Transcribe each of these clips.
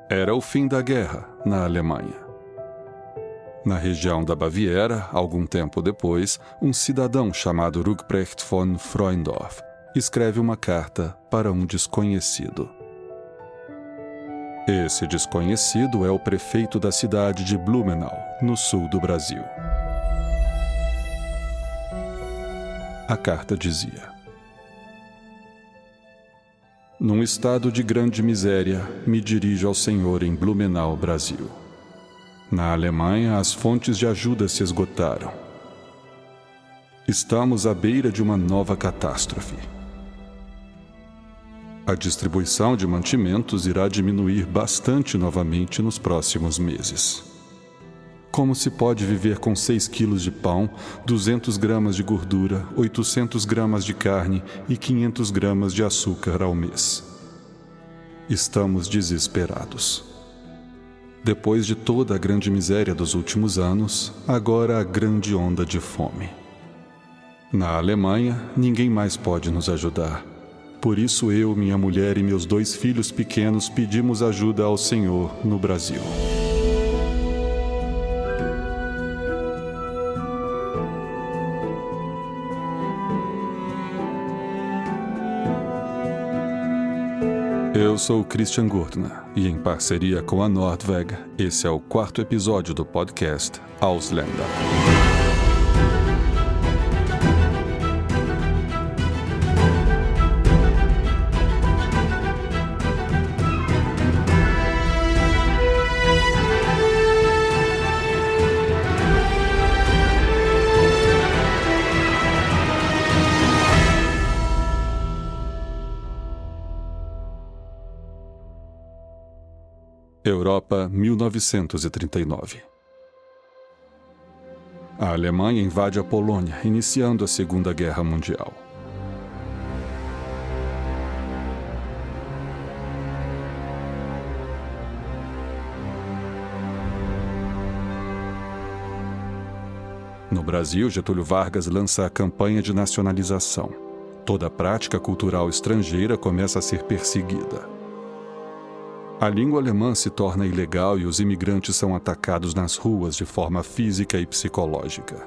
Era o fim da guerra na Alemanha. Na região da Baviera, algum tempo depois, um cidadão chamado Ruprecht von Freundorf escreve uma carta para um desconhecido. Esse desconhecido é o prefeito da cidade de Blumenau, no sul do Brasil. A carta dizia: num estado de grande miséria, me dirijo ao Senhor em Blumenau, Brasil. Na Alemanha, as fontes de ajuda se esgotaram. Estamos à beira de uma nova catástrofe. A distribuição de mantimentos irá diminuir bastante novamente nos próximos meses. Como se pode viver com 6 quilos de pão, 200 gramas de gordura, 800 gramas de carne e 500 gramas de açúcar ao mês? Estamos desesperados. Depois de toda a grande miséria dos últimos anos, agora a grande onda de fome. Na Alemanha, ninguém mais pode nos ajudar. Por isso eu, minha mulher e meus 2 filhos pequenos pedimos ajuda ao Senhor no Brasil. Eu sou Christian Gurtner e, em parceria com a Nordweg, esse é o 4º episódio do podcast Ausländer. Europa, 1939. A Alemanha invade a Polônia, iniciando a Segunda Guerra Mundial. No Brasil, Getúlio Vargas lança a campanha de nacionalização. Toda prática cultural estrangeira começa a ser perseguida. A língua alemã se torna ilegal e os imigrantes são atacados nas ruas de forma física e psicológica.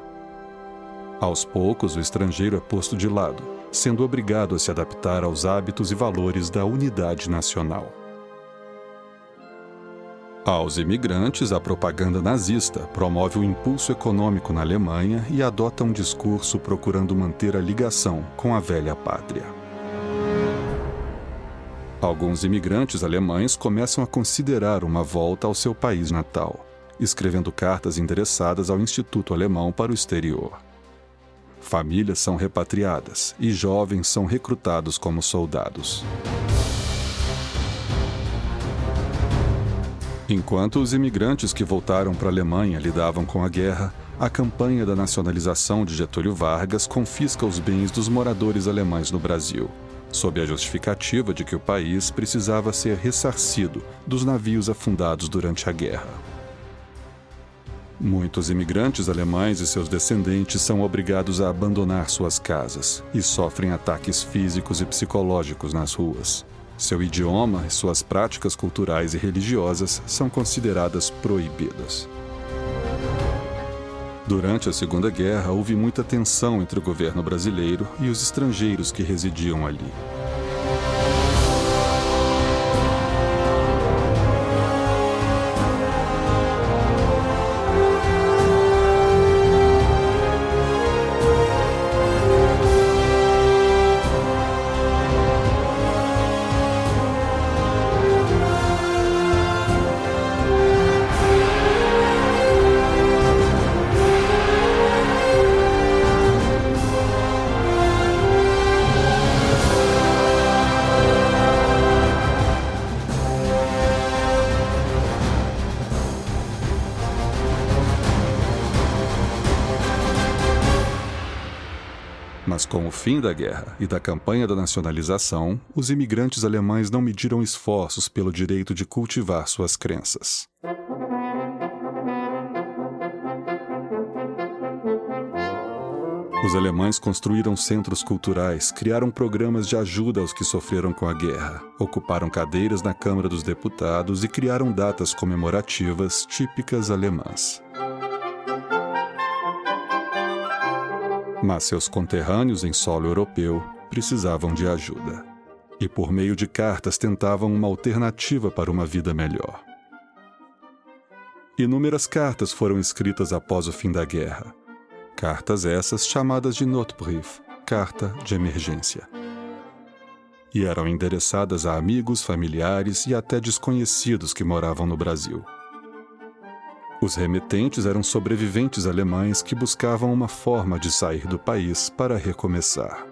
Aos poucos, o estrangeiro é posto de lado, sendo obrigado a se adaptar aos hábitos e valores da unidade nacional. Aos imigrantes, a propaganda nazista promove o impulso econômico na Alemanha e adota um discurso procurando manter a ligação com a velha pátria. Alguns imigrantes alemães começam a considerar uma volta ao seu país natal, escrevendo cartas endereçadas ao Instituto Alemão para o Exterior. Famílias são repatriadas e jovens são recrutados como soldados. Enquanto os imigrantes que voltaram para a Alemanha lidavam com a guerra, a campanha da nacionalização de Getúlio Vargas confisca os bens dos moradores alemães no Brasil, sob a justificativa de que o país precisava ser ressarcido dos navios afundados durante a guerra. Muitos imigrantes alemães e seus descendentes são obrigados a abandonar suas casas e sofrem ataques físicos e psicológicos nas ruas. Seu idioma e suas práticas culturais e religiosas são consideradas proibidas. Durante a Segunda Guerra, houve muita tensão entre o governo brasileiro e os estrangeiros que residiam ali. Mas com o fim da guerra e da campanha da nacionalização, os imigrantes alemães não mediram esforços pelo direito de cultivar suas crenças. Os alemães construíram centros culturais, criaram programas de ajuda aos que sofreram com a guerra, ocuparam cadeiras na Câmara dos Deputados e criaram datas comemorativas típicas alemãs. Mas seus conterrâneos em solo europeu precisavam de ajuda. E por meio de cartas tentavam uma alternativa para uma vida melhor. Inúmeras cartas foram escritas após o fim da guerra. Cartas essas chamadas de Notbrief, carta de emergência. E eram endereçadas a amigos, familiares e até desconhecidos que moravam no Brasil. Os remetentes eram sobreviventes alemães que buscavam uma forma de sair do país para recomeçar.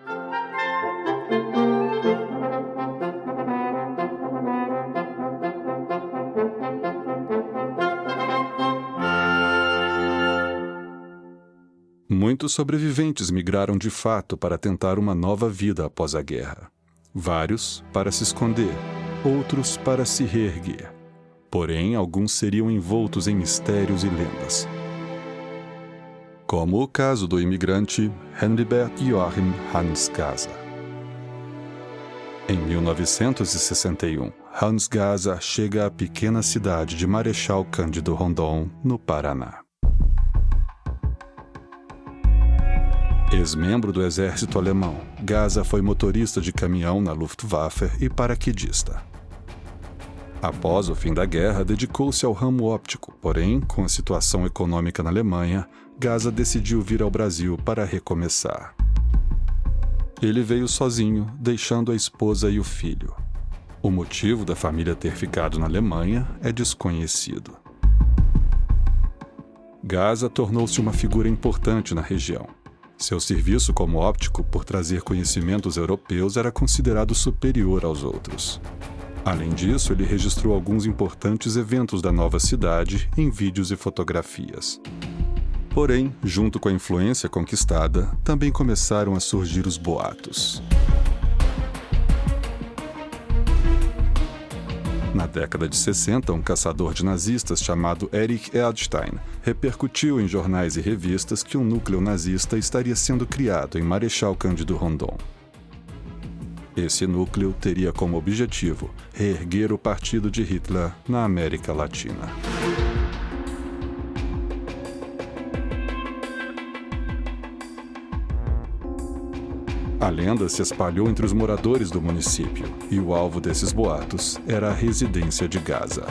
Muitos sobreviventes migraram de fato para tentar uma nova vida após a guerra. Vários para se esconder, outros para se reerguer. Porém, alguns seriam envoltos em mistérios e lendas. Como o caso do imigrante Henribert Joachim Hans Gaza. Em 1961, Hans Gaza chega à pequena cidade de Marechal Cândido Rondon, no Paraná. Ex-membro do exército alemão, Gaza foi motorista de caminhão na Luftwaffe e paraquedista. Após o fim da guerra, dedicou-se ao ramo óptico, porém, com a situação econômica na Alemanha, Gaza decidiu vir ao Brasil para recomeçar. Ele veio sozinho, deixando a esposa e o filho. O motivo da família ter ficado na Alemanha é desconhecido. Gaza tornou-se uma figura importante na região. Seu serviço como óptico, por trazer conhecimentos europeus, era considerado superior aos outros. Além disso, ele registrou alguns importantes eventos da nova cidade em vídeos e fotografias. Porém, junto com a influência conquistada, também começaram a surgir os boatos. Na década de 60, um caçador de nazistas chamado Erich Erdstein repercutiu em jornais e revistas que um núcleo nazista estaria sendo criado em Marechal Cândido Rondon. Esse núcleo teria como objetivo reerguer o partido de Hitler na América Latina. A lenda se espalhou entre os moradores do município, e o alvo desses boatos era a residência de Gaza.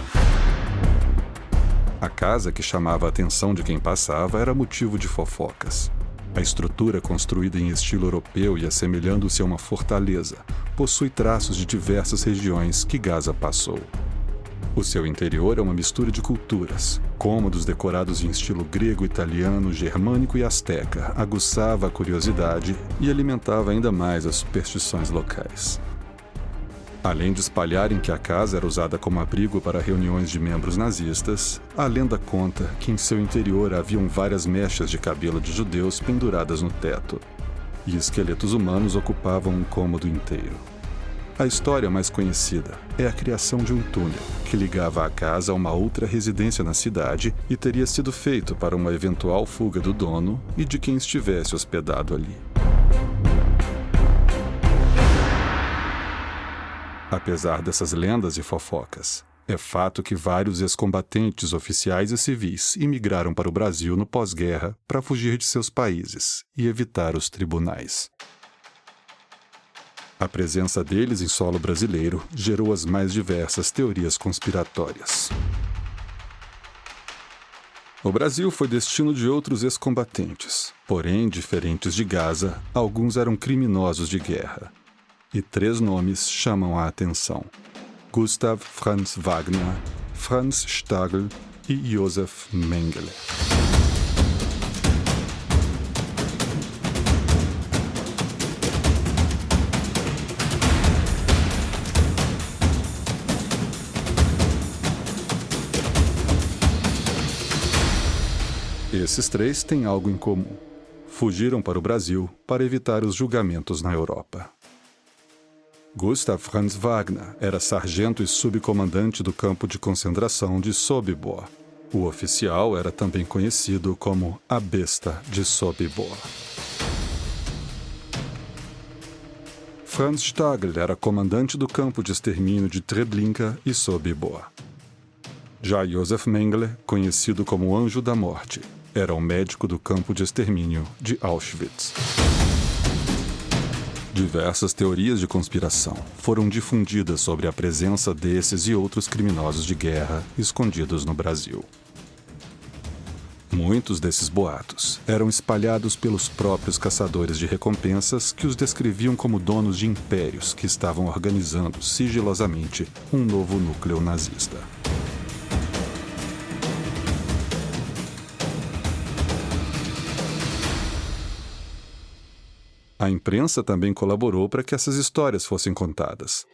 A casa que chamava a atenção de quem passava era motivo de fofocas. A estrutura, construída em estilo europeu e assemelhando-se a uma fortaleza, possui traços de diversas regiões que Gaza passou. O seu interior é uma mistura de culturas. Cômodos decorados em estilo grego, italiano, germânico e asteca aguçava a curiosidade e alimentava ainda mais as superstições locais. Além de espalharem que a casa era usada como abrigo para reuniões de membros nazistas, a lenda conta que em seu interior haviam várias mechas de cabelo de judeus penduradas no teto, e esqueletos humanos ocupavam um cômodo inteiro. A história mais conhecida é a criação de um túnel que ligava a casa a uma outra residência na cidade e teria sido feito para uma eventual fuga do dono e de quem estivesse hospedado ali. Apesar dessas lendas e fofocas, é fato que vários ex-combatentes oficiais e civis imigraram para o Brasil no pós-guerra para fugir de seus países e evitar os tribunais. A presença deles em solo brasileiro gerou as mais diversas teorias conspiratórias. O Brasil foi destino de outros ex-combatentes, porém, diferentes de Gaza, alguns eram criminosos de guerra. E 3 nomes chamam a atenção: Gustav Franz Wagner, Franz Stagl e Josef Mengele. Esses 3 têm algo em comum. Fugiram para o Brasil para evitar os julgamentos na Europa. Gustav Franz Wagner era sargento e subcomandante do campo de concentração de Sobibor. O oficial era também conhecido como a Besta de Sobibor. Franz Stagl era comandante do campo de extermínio de Treblinka e Sobibor. Já Josef Mengele, conhecido como Anjo da Morte, era um médico do campo de extermínio de Auschwitz. Diversas teorias de conspiração foram difundidas sobre a presença desses e outros criminosos de guerra escondidos no Brasil. Muitos desses boatos eram espalhados pelos próprios caçadores de recompensas que os descreviam como donos de impérios que estavam organizando sigilosamente um novo núcleo nazista. A imprensa também colaborou para que essas histórias fossem contadas,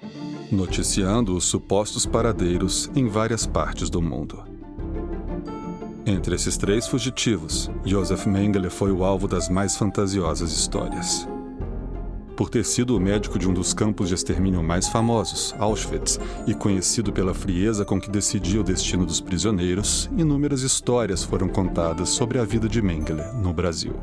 noticiando os supostos paradeiros em várias partes do mundo. Entre esses 3 fugitivos, Josef Mengele foi o alvo das mais fantasiosas histórias. Por ter sido o médico de um dos campos de extermínio mais famosos, Auschwitz, e conhecido pela frieza com que decidia o destino dos prisioneiros, inúmeras histórias foram contadas sobre a vida de Mengele no Brasil.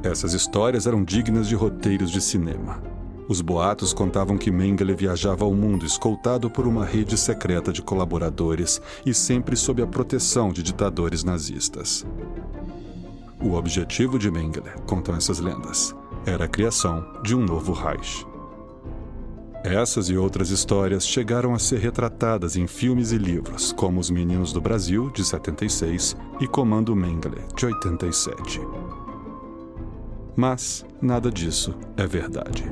Essas histórias eram dignas de roteiros de cinema. Os boatos contavam que Mengele viajava ao mundo escoltado por uma rede secreta de colaboradores e sempre sob a proteção de ditadores nazistas. O objetivo de Mengele, contam essas lendas, era a criação de um novo Reich. Essas e outras histórias chegaram a ser retratadas em filmes e livros, como Os Meninos do Brasil, de 76, e Comando Mengele, de 87. Mas nada disso é verdade.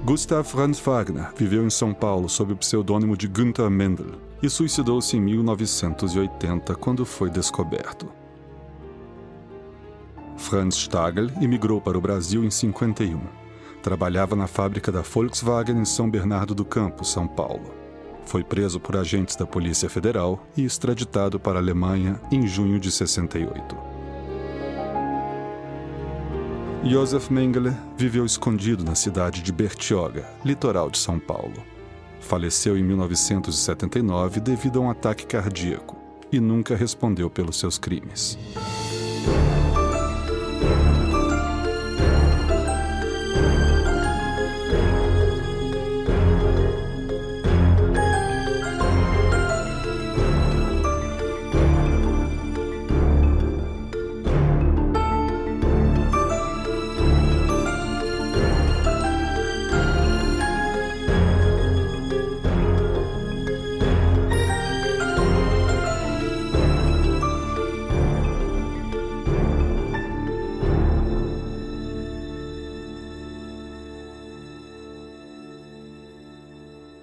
Gustav Franz Wagner viveu em São Paulo sob o pseudônimo de Günther Mendel e suicidou-se em 1980, quando foi descoberto. Franz Stagl imigrou para o Brasil em 51. Trabalhava na fábrica da Volkswagen em São Bernardo do Campo, São Paulo. Foi preso por agentes da Polícia Federal e extraditado para a Alemanha em junho de 68. Josef Mengele viveu escondido na cidade de Bertioga, litoral de São Paulo. Faleceu em 1979 devido a um ataque cardíaco e nunca respondeu pelos seus crimes.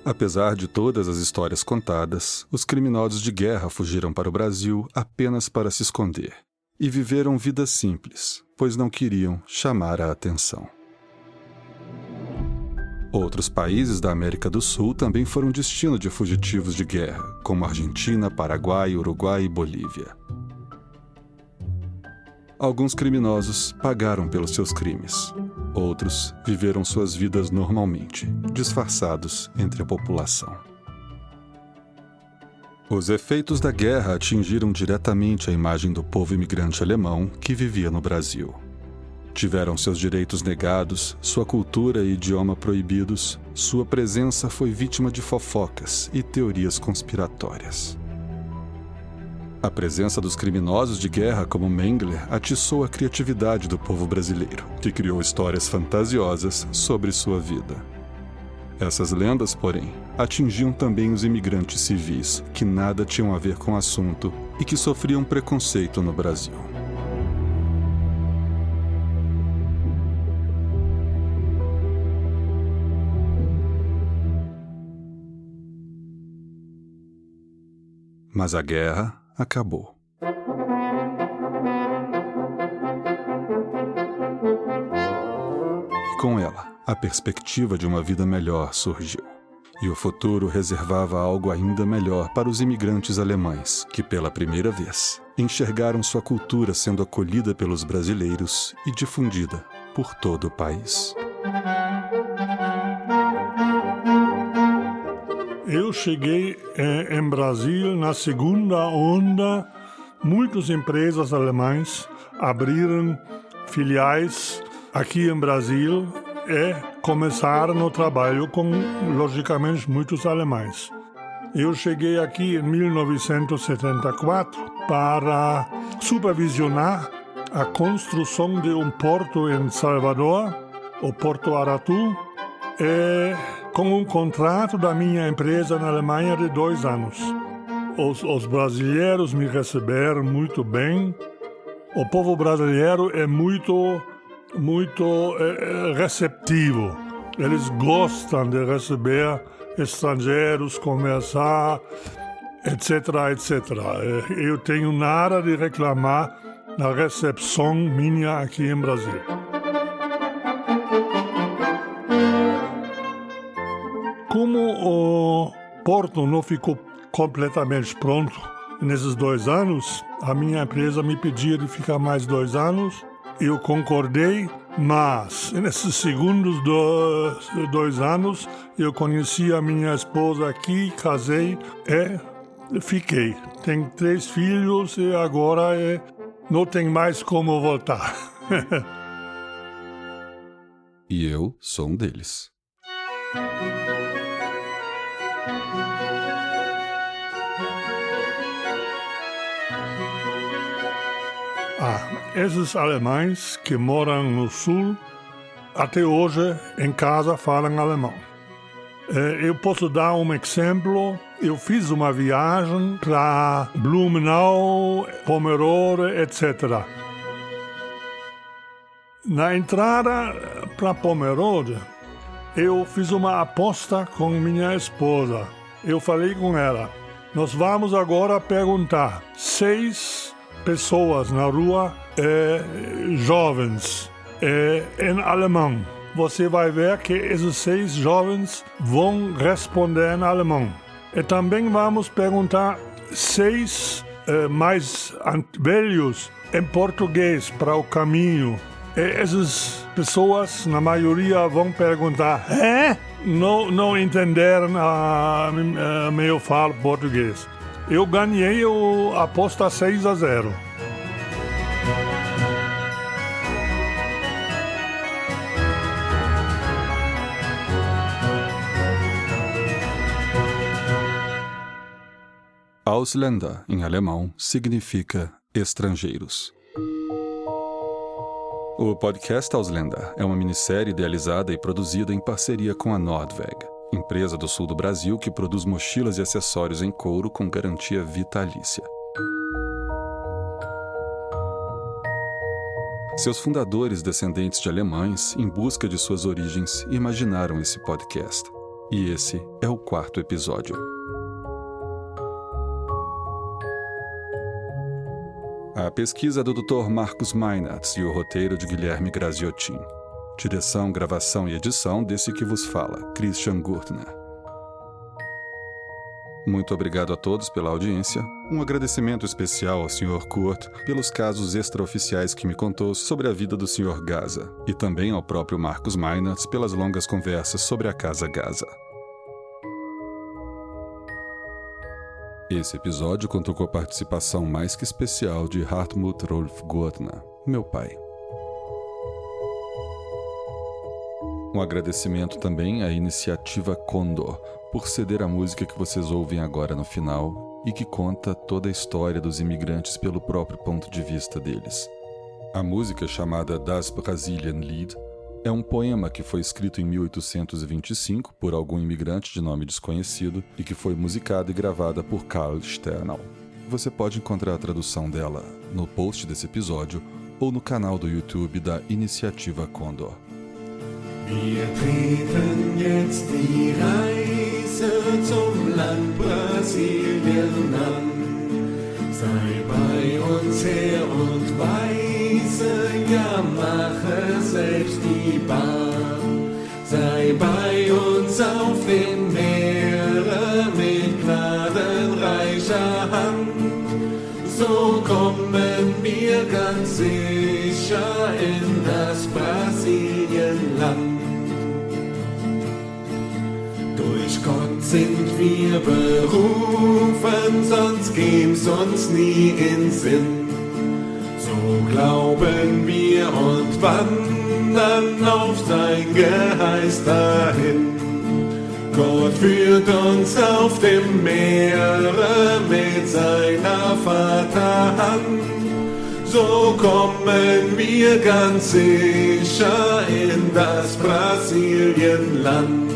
Apesar de todas as histórias contadas, os criminosos de guerra fugiram para o Brasil apenas para se esconder e viveram vidas simples, pois não queriam chamar a atenção. Outros países da América do Sul também foram destino de fugitivos de guerra, como Argentina, Paraguai, Uruguai e Bolívia. Alguns criminosos pagaram pelos seus crimes. Outros viveram suas vidas normalmente, disfarçados entre a população. Os efeitos da guerra atingiram diretamente a imagem do povo imigrante alemão que vivia no Brasil. Tiveram seus direitos negados, sua cultura e idioma proibidos, sua presença foi vítima de fofocas e teorias conspiratórias. A presença dos criminosos de guerra como Mengele atiçou a criatividade do povo brasileiro, que criou histórias fantasiosas sobre sua vida. Essas lendas, porém, atingiam também os imigrantes civis, que nada tinham a ver com o assunto e que sofriam preconceito no Brasil. Mas a guerra acabou. E com ela, a perspectiva de uma vida melhor surgiu. E o futuro reservava algo ainda melhor para os imigrantes alemães, que pela primeira vez enxergaram sua cultura sendo acolhida pelos brasileiros e difundida por todo o país. Eu cheguei em Brasil na segunda onda. Muitas empresas alemãs abriram filiais aqui em Brasil é começar no trabalho com, logicamente, muitos alemães. Eu cheguei aqui em 1974 para supervisionar a construção de um porto em Salvador, o Porto Aratu, com um contrato da minha empresa na Alemanha de 2 anos. Os brasileiros me receberam muito bem. O povo brasileiro é muito receptivo. Eles gostam de receber estrangeiros, conversar, etc, etc. Eu tenho nada de reclamar da recepção minha aqui em Brasil. Como o porto não ficou completamente pronto nesses 2 anos, a minha empresa me pedia de ficar mais 2 anos. Eu concordei, mas nesses segundos 2 anos eu conheci a minha esposa aqui, casei e fiquei. Tenho 3 filhos e agora não tem mais como voltar. E eu sou um deles. Esses alemães que moram no sul, até hoje em casa falam alemão. Eu posso dar um exemplo. Eu fiz uma viagem para Blumenau, Pomerode, etc. Na entrada para Pomerode, eu fiz uma aposta com minha esposa. Eu falei com ela, nós vamos agora perguntar 6 pessoas na rua, jovens, em alemão. Você vai ver que esses 6 jovens vão responder em alemão. E também vamos perguntar 6 mais velhos em português para o caminho. E essas pessoas, na maioria, vão perguntar: não entenderam meu falo português. Eu ganhei a aposta 6-0. Ausländer, em alemão, significa estrangeiros. O podcast Ausländer é uma minissérie idealizada e produzida em parceria com a Nordweg, empresa do sul do Brasil que produz mochilas e acessórios em couro com garantia vitalícia. Seus fundadores, descendentes de alemães, em busca de suas origens, imaginaram esse podcast. E esse é o 4º episódio. A pesquisa é do Dr. Marcus Meinertz e o roteiro de Guilherme Graziotin. Direção, gravação e edição desse que vos fala, Christian Gurtner. Muito obrigado a todos pela audiência. Um agradecimento especial ao Sr. Kurt pelos casos extraoficiais que me contou sobre a vida do Sr. Gaza e também ao próprio Marcus Meinertz pelas longas conversas sobre a Casa Gaza. Esse episódio contou com a participação mais que especial de Hartmut Rolf Gurtner, meu pai. Um agradecimento também à Iniciativa Condor, por ceder a música que vocês ouvem agora no final e que conta toda a história dos imigrantes pelo próprio ponto de vista deles. A música, chamada Das Brasilienlied, é um poema que foi escrito em 1825 por algum imigrante de nome desconhecido e que foi musicada e gravada por Karl Sternau. Você pode encontrar a tradução dela no post desse episódio ou no canal do YouTube da Iniciativa Condor. Wir treten jetzt die Reise zum Land Brasilien an. Sei bei uns Herr und Weise, ja mache selbst die Bahn. Sei bei uns auf dem Meere mit gnadenreicher Hand. So kommen wir ganz sicher in das Brasilienland. Durch Gott sind wir berufen, sonst gäb's uns nie in Sinn. So glauben wir und wandeln dann auf sein Geheiß dahin. Gott führt uns auf dem Meere mit seiner Vaterhand. So kommen wir ganz sicher in das Brasilienland.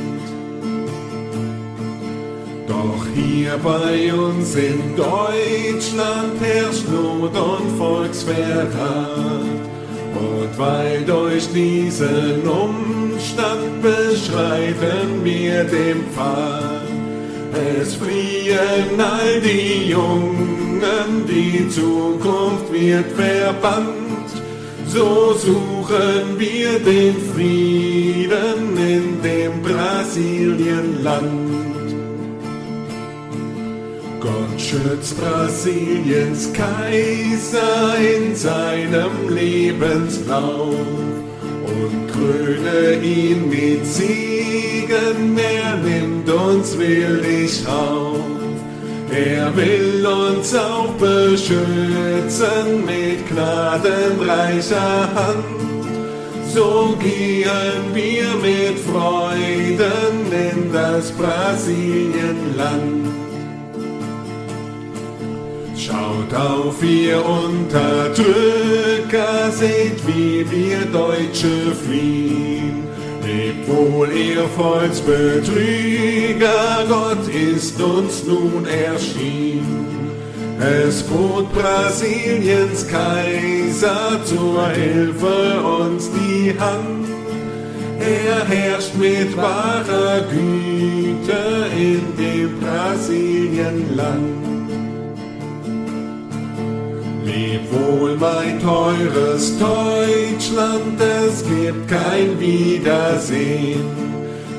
Doch hier bei uns in Deutschland herrscht Not und Volksverrat. Und weil durch diesen Umstand beschreiten wir den Pfad. Es fliehen all die Jungen, die Zukunft wird verbannt. So suchen wir den Frieden in dem Brasilienland. Gott schützt Brasiliens Kaiser in seinem Lebenslauf und kröne ihn mit Siegen, er nimmt uns willig auf. Er will uns auch beschützen mit gnadenreicher Hand. So gehen wir mit Freuden in das Brasilienland. Schaut auf, ihr Unterdrücker, seht, wie wir Deutsche fliehen. Lebt wohl, ihr Volksbetrüger, Gott ist uns nun erschienen. Es bot Brasiliens Kaiser zur Hilfe uns die Hand. Er herrscht mit wahrer Güte in dem Brasilienland. Leb wohl, mein teures Deutschland, es gibt kein Wiedersehen.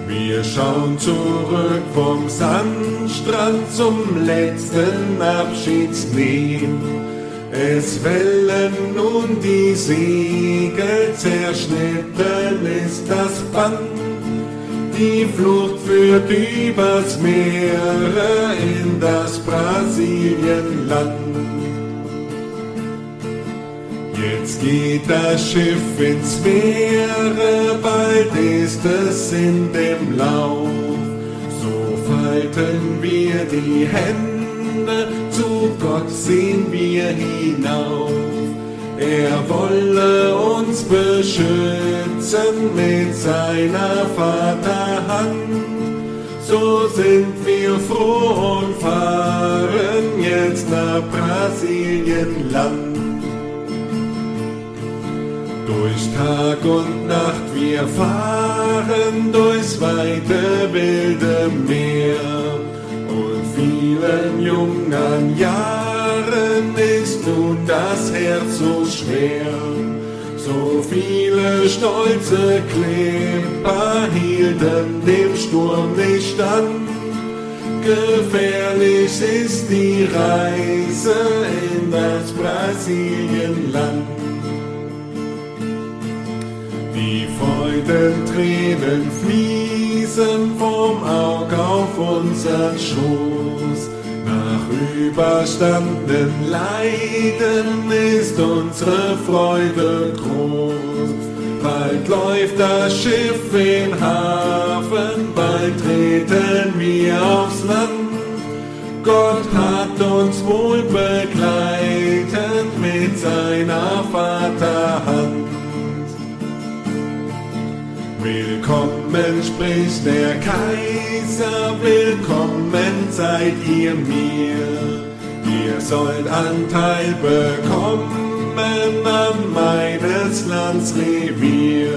Wir schauen zurück vom Sandstrand zum letzten Abschiedsnehmen. Es wellen nun die Segel, zerschnitten ist das Band. Die Flucht führt übers Meere in das Brasilienland. Jetzt geht das Schiff ins Meere, bald ist es in dem Lauf. So falten wir die Hände, zu Gott sehen wir hinauf. Er wolle uns beschützen mit seiner Vaterhand. So sind wir froh und fahren jetzt nach Brasilienland. Durch Tag und Nacht wir fahren durchs weite wilde Meer. Und vielen jungen Jahren ist nun das Herz so schwer. So viele stolze Klimper hielten dem Sturm nicht stand. Gefährlich ist die Reise in das Brasilienland. Die Freudentränen fließen vom Aug auf unseren Schoß. Nach überstandenen Leiden ist unsere Freude groß. Bald läuft das Schiff in Hafen, bald treten wir aufs Land. Gott hat uns wohl begleitet mit seiner Vaterhand. Willkommen spricht der Kaiser, willkommen seid ihr mir. Ihr sollt Anteil bekommen an meines Lands Revier.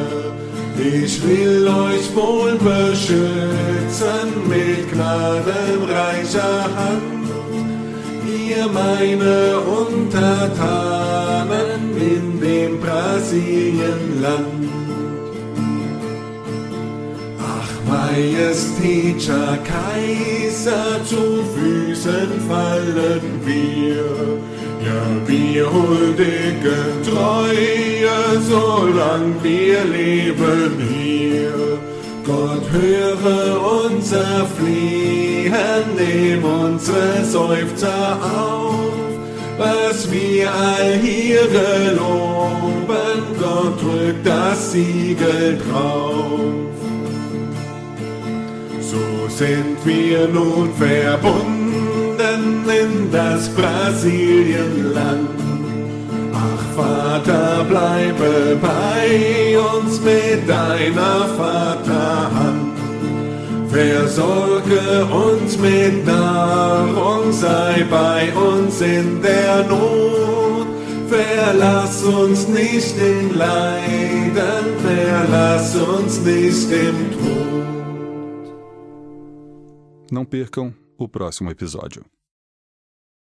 Ich will euch wohl beschützen mit gnadenreicher Hand. Ihr meine Untertanen in dem Brasilienland. Majestätischer Kaiser, zu Füßen fallen wir. Ja, wir huldigen Treue, solang wir leben hier. Gott höre unser Flehen, nehm unsere Seufzer auf. was wir all hier geloben, Gott drückt das Siegel drauf. So sind wir nun verbunden in das Brasilienland. Ach Vater, bleibe bei uns mit deiner Vaterhand. Versorge uns mit Nahrung, sei bei uns in der Not. Verlass uns nicht in Leiden, verlass uns nicht im Tod. Não percam o próximo episódio.